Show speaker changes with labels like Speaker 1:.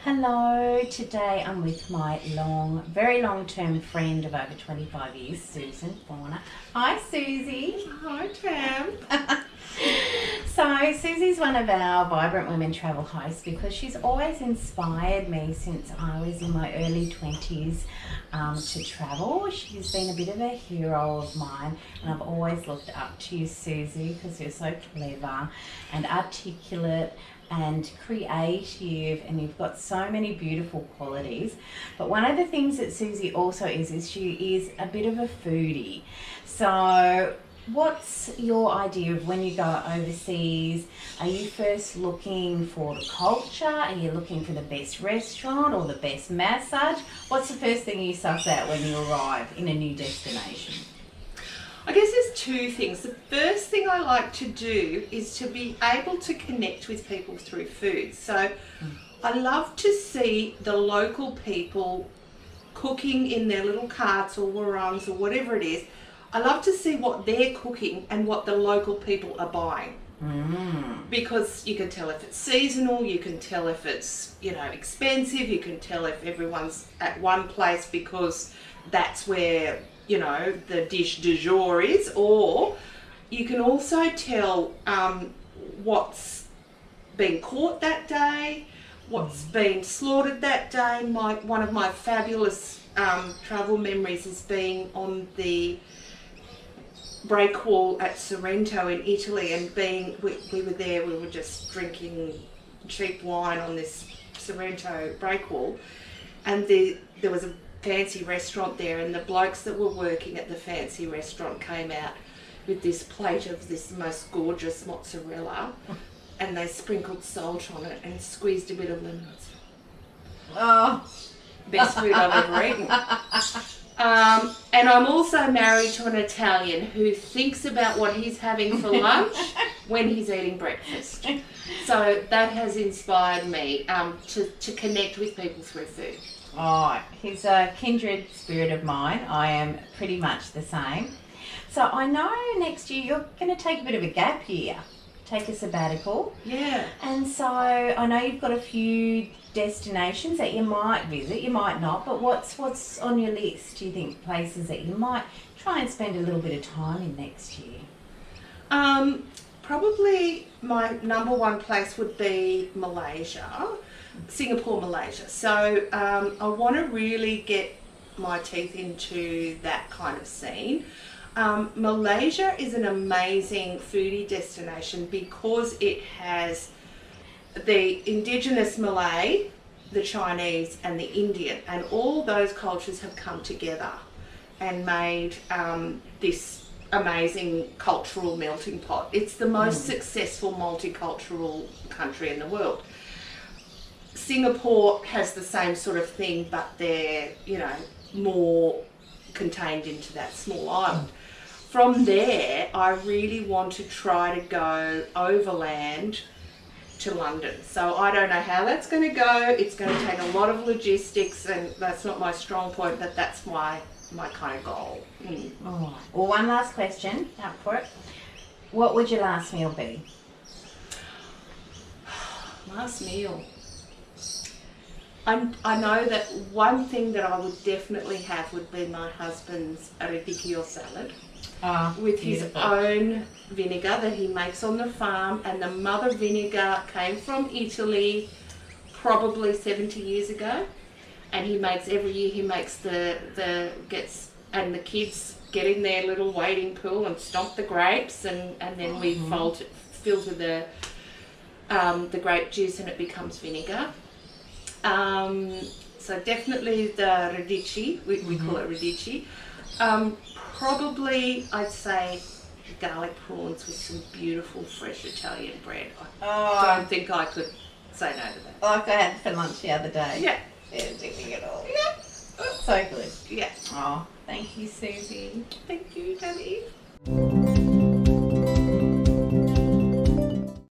Speaker 1: Hello, today I'm with my very long-term friend of over 25 years, Susan Fauna. Hi Susie.
Speaker 2: Hi Tam.
Speaker 1: So Susie's one of our Vibrant Women travel hosts because she's always inspired me since I was in my early 20s to travel. She's been a bit of a hero of mine, and I've always looked up to you, Susie, because you're so clever and articulate and creative, and you've got so many beautiful qualities. But one of the things that Susie also is she is a bit of a foodie. So what's your idea of when you go overseas? Are you first looking for the culture? Are you looking for the best restaurant or the best massage? What's the first thing you suss out when you arrive in a new destination?
Speaker 2: I guess there's two things. The first thing I like to do is to be able to connect with people through food. So I love to see the local people cooking in their little carts or warangs or whatever it is. I love to see what they're cooking and what the local people are buying. Because you can tell if it's seasonal, you can tell if it's, expensive, you can tell if everyone's at one place because that's where, the dish du jour is, or you can also tell what's been caught that day, what's been slaughtered that day. One of my fabulous travel memories is being on the breakwall at Sorrento in Italy, and we were there, we were just drinking cheap wine on this Sorrento breakwall, and there was a fancy restaurant there, and the blokes that were working at the fancy restaurant came out with this plate of this most gorgeous mozzarella, and they sprinkled salt on it and squeezed a bit of lemon.
Speaker 1: Oh,
Speaker 2: best food I've ever eaten. And I'm also married to an Italian who thinks about what he's having for lunch when he's eating breakfast. So that has inspired me to connect with people through food.
Speaker 1: Oh, he's a kindred spirit of mine. I am pretty much the same. So I know next year you're going to take a bit of a gap year, take a sabbatical.
Speaker 2: Yeah.
Speaker 1: And so I know you've got a few destinations that you might visit, you might not, but what's on your list, do you think, places that you might try and spend a little bit of time in next year?
Speaker 2: Probably my number one place would be Malaysia. Singapore, Malaysia. So I want to really get my teeth into that kind of scene. Malaysia is an amazing foodie destination because it has the indigenous Malay, the Chinese and the Indian, and all those cultures have come together and made this amazing cultural melting pot. It's the most successful multicultural country in the world. Singapore has the same sort of thing, but they're, more contained into that small island. From there, I really want to try to go overland to London. So I don't know how that's going to go. It's going to take a lot of logistics, and that's not my strong point, but that's my kind of goal.
Speaker 1: Oh. Well, one last question, out for it. What would your last meal be?
Speaker 2: Last meal. I know that one thing that I would definitely have would be my husband's radicchio salad with his own vinegar that he makes on the farm, and the mother vinegar came from Italy probably 70 years ago, and he makes every year. He makes and the kids get in their little wading pool and stomp the grapes, and then we filled with the grape juice, and it becomes vinegar. So definitely the radici, we call it radici. Probably I'd say garlic prawns with some beautiful fresh Italian bread. I don't think I could say no to that.
Speaker 1: Like I had for lunch the other day.
Speaker 2: Yeah.
Speaker 1: Anything at all.
Speaker 2: Yeah.
Speaker 1: So good.
Speaker 2: Yeah.
Speaker 1: Oh, thank you, Susie.
Speaker 2: Thank you, Danny.